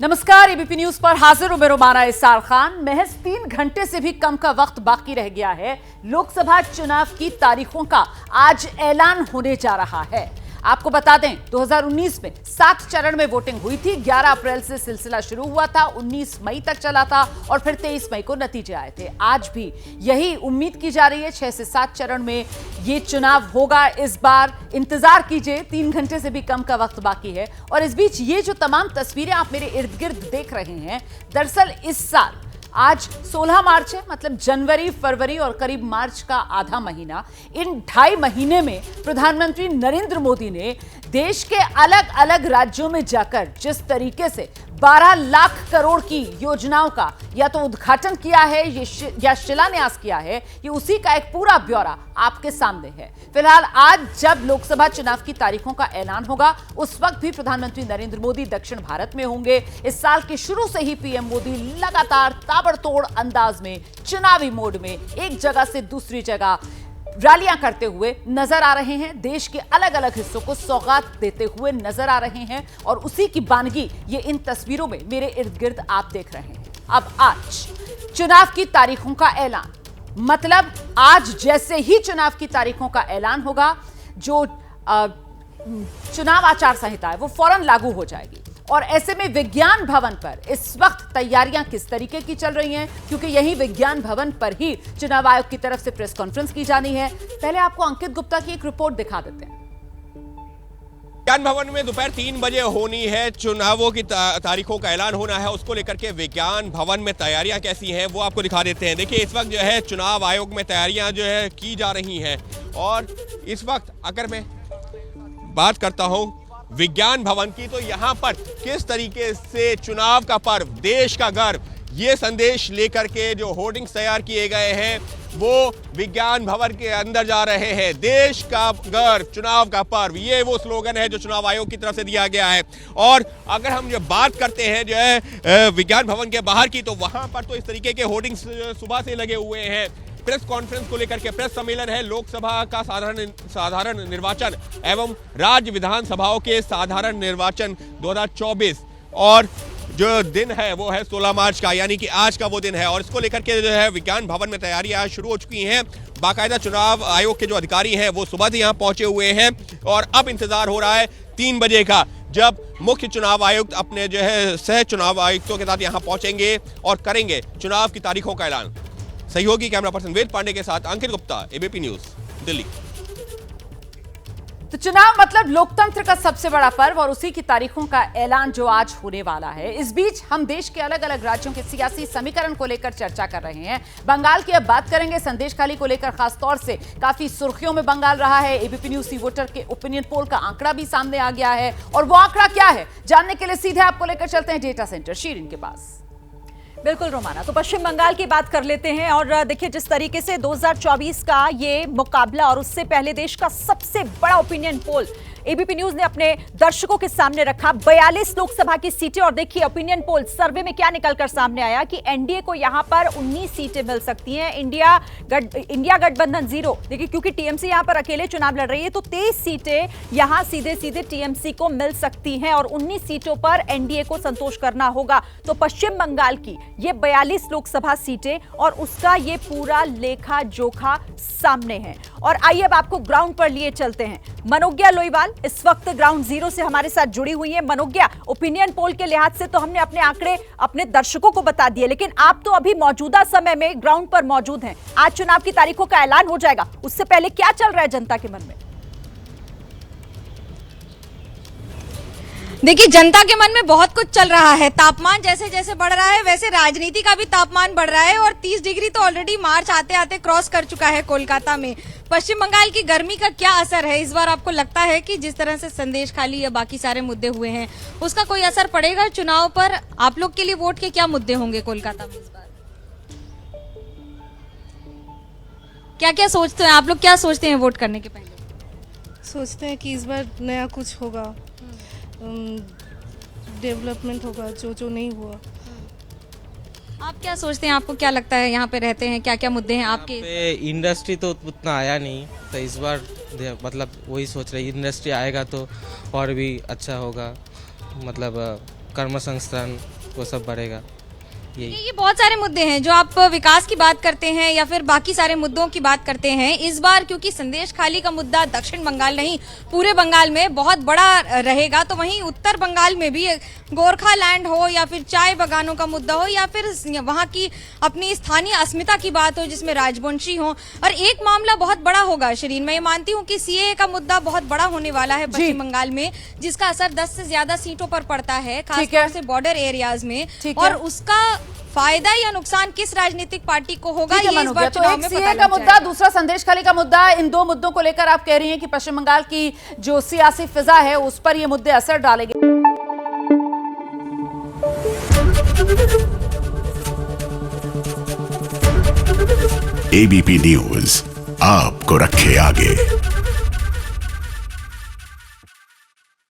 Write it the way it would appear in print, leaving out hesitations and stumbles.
नमस्कार, ABP news पर हाजिर हूं मैं रोमाना इसार खान। महज 3 घंटे से भी कम का वक्त बाकी रह गया है। लोकसभा चुनाव की तारीखों का आज ऐलान होने जा रहा है। आपको बता दें, 2019 में 7 चरण में वोटिंग हुई थी। 11 अप्रैल से सिलसिला शुरू हुआ था, 19 मई तक चला था और फिर 23 मई को नतीजे आए थे। आज भी यही उम्मीद की जा रही है, 6 से 7 चरण में ये चुनाव होगा। इस बार इंतजार कीजिए, 3 घंटे से भी कम का वक्त बाकी है। और इस बीच ये जो तमाम तस्वीरें आप मेरे इर्द गिर्द देख रहे हैं, दरअसल इस साल आज 16 मार्च है, मतलब जनवरी, फरवरी और करीब मार्च का आधा महीना। इन 2.5 महीने में प्रधानमंत्री नरेंद्र मोदी ने देश के अलग अलग राज्यों में जाकर जिस तरीके से 12 लाख करोड़ की योजनाओं का या तो उद्घाटन किया है या शिलान्यास किया है, ये उसी का एक पूरा ब्यौरा आपके सामने है। फिलहाल आज जब लोकसभा चुनाव की तारीखों का ऐलान होगा, उस वक्त भी प्रधानमंत्री नरेंद्र मोदी दक्षिण भारत में होंगे। इस साल के शुरू से ही पीएम मोदी लगातार ताबड़तोड़ अंदाज में, चुनावी मोड में एक जगह से दूसरी जगह रैलियां करते हुए नजर आ रहे हैं। देश के अलग अलग हिस्सों को सौगात देते हुए नजर आ रहे हैं और उसी की बानगी ये इन तस्वीरों में मेरे इर्द गिर्द आप देख रहे हैं। अब आज चुनाव की तारीखों का ऐलान, मतलब आज जैसे ही चुनाव की तारीखों का ऐलान होगा, जो चुनाव आचार संहिता है वो फौरन लागू हो जाएगी। और ऐसे में विज्ञान भवन पर इस वक्त तैयारियां किस तरीके की चल रही हैं, क्योंकि यही विज्ञान भवन पर ही चुनाव आयोग की तरफ से प्रेस कॉन्फ्रेंस की जानी है। पहले आपको अंकित गुप्ता की एक रिपोर्ट दिखा देते हैं। विज्ञान भवन में दोपहर 3 बजे होनी है, चुनावों की तारीखों का ऐलान होना है। उसको लेकर के विज्ञान भवन में तैयारियां कैसी हैं वो आपको दिखा देते हैं। देखिए, इस वक्त जो है चुनाव आयोग में तैयारियां जो है की जा रही हैं। और इस वक्त अगर मैं बात करता हूं विज्ञान भवन की, तो यहाँ पर किस तरीके से चुनाव का पर्व, देश का गर्व, ये संदेश लेकर के जो होर्डिंग्स तैयार किए गए हैं वो विज्ञान भवन के अंदर जा रहे हैं। देश का गर्व, चुनाव का पर्व, ये वो स्लोगन है जो चुनाव आयोग की तरफ से दिया गया है। और अगर हम जो बात करते हैं जो है विज्ञान भवन के बाहर की, तो वहां पर तो इस तरीके के होर्डिंग्स सुबह से लगे हुए हैं। प्रेस कॉन्फ्रेंस को लेकर के प्रेस सम्मेलन है, लोकसभा का साधारण निर्वाचन एवं राज्य विधानसभाओं के साधारण निर्वाचन 2024, और जो दिन है वो है 16 मार्च का, यानी कि आज का वो दिन है। और इसको लेकर के जो है विज्ञान भवन में तैयारियां शुरू हो चुकी हैं। बाकायदा चुनाव आयोग के जो अधिकारी हैं वो सुबह से यहाँ पहुंचे हुए हैं और अब इंतजार हो रहा है 3 बजे का, जब मुख्य चुनाव आयुक्त अपने जो है सह चुनाव आयुक्तों के साथ यहाँ पहुंचेंगे और करेंगे चुनाव की तारीखों का ऐलान। सहयोगी कैमरा पर्सन वेद पांडे के साथ अंकित गुप्ता, एबीपी न्यूज, दिल्ली। तो चुनाव मतलब लोकतंत्र का सबसे बड़ा पर्व और उसी की तारीखों का ऐलान जो आज होने वाला है। इस बीच हम देश के अलग अलग राज्यों के सियासी समीकरण को लेकर चर्चा कर रहे हैं। बंगाल की अब बात करेंगे। संदेश खाली को लेकर खासतौर से काफी सुर्खियों में बंगाल रहा है। एबीपी न्यूज सी वोटर के ओपिनियन पोल का आंकड़ा भी सामने आ गया है, और वो आंकड़ा क्या है जानने के लिए सीधे आपको लेकर चलते हैं डेटा सेंटर शीरिन के पास। बिल्कुल रोमाना, तो पश्चिम बंगाल की बात कर लेते हैं। और देखिए, जिस तरीके से 2024 का ये मुकाबला और उससे पहले देश का सबसे बड़ा ओपिनियन पोल एबीपी न्यूज ने अपने दर्शकों के सामने रखा, 42 लोकसभा की सीटें। और देखिए ओपिनियन पोल सर्वे में क्या निकलकर सामने आया कि एनडीए को यहां पर 19 सीटें मिल सकती हैं। इंडिया गठबंधन 0, देखिए क्योंकि टीएमसी यहां पर अकेले चुनाव लड़ रही है, तो 23 सीटें यहां सीधे सीधे टीएमसी को मिल सकती हैं और 19 सीटों पर एनडीए को संतोष करना होगा। तो पश्चिम बंगाल की ये 42 लोकसभा सीटें और उसका ये पूरा लेखा जोखा सामने है। और आइए अब आपको ग्राउंड पर लिए चलते हैं। मनोज्ञा लोईवाल इस वक्त ग्राउंड जीरो से हमारे साथ जुड़ी हुई है। मनोज्ञा, ओपिनियन पोल के लिहाज से तो हमने अपने आंकड़े अपने दर्शकों को बता दिए, लेकिन आप तो अभी मौजूदा समय में ग्राउंड पर मौजूद हैं। आज चुनाव की तारीखों का ऐलान हो जाएगा, उससे पहले क्या चल रहा है जनता के मन में? देखिए, जनता के मन में बहुत कुछ चल रहा है। तापमान जैसे जैसे बढ़ रहा है वैसे राजनीति का भी तापमान बढ़ रहा है और 30 डिग्री तो ऑलरेडी मार्च आते आते क्रॉस कर चुका है कोलकाता में। पश्चिम बंगाल की गर्मी का क्या असर है इस बार? आपको लगता है कि जिस तरह से संदेश खाली या बाकी सारे मुद्दे हुए हैं उसका कोई असर पड़ेगा चुनाव पर? आप लोग के लिए वोट के क्या मुद्दे होंगे कोलकाता में इस बार? क्या क्या सोचते हैं आप लोग? क्या सोचते हैं वोट करने के पहले? सोचते हैं कि इस बार नया कुछ होगा, डेवलपमेंट होगा जो नहीं हुआ। आप क्या सोचते हैं? आपको क्या लगता है, यहाँ पे रहते हैं, क्या क्या मुद्दे हैं आपके? इंडस्ट्री तो उतना आया नहीं, तो इस बार मतलब वही सोच रहे इंडस्ट्री आएगा तो और भी अच्छा होगा। मतलब कर्म संस्थान वो सब बढ़ेगा यही। ये बहुत सारे मुद्दे हैं जो आप विकास की बात करते हैं या फिर बाकी सारे मुद्दों की बात करते हैं। इस बार क्योंकि संदेश खाली का मुद्दा दक्षिण बंगाल नहीं पूरे बंगाल में बहुत बड़ा रहेगा, तो वहीं उत्तर बंगाल में भी गोरखा लैंड हो या फिर चाय बागानों का मुद्दा हो या फिर वहां की अपनी स्थानीय अस्मिता की बात हो जिसमें राजवंशी हो, और एक मामला बहुत बड़ा होगा शिरीन, मैं ये मानती हूँ कि सीएए का मुद्दा बहुत बड़ा होने वाला है पश्चिम बंगाल में, जिसका असर 10 से ज्यादा सीटों पर पड़ता है, खासतौर से बॉर्डर एरियाज में, और उसका फायदा या नुकसान किस राजनीतिक पार्टी को होगा ये इस बार चुनाव में पता का मुद्दा, दूसरा संदेश खाली का मुद्दा, इन दो मुद्दों को लेकर आप कह रही हैं कि पश्चिम बंगाल की जो सियासी फिजा है उस पर ये मुद्दे असर डालेंगे। एबीपी न्यूज आपको रखे आगे।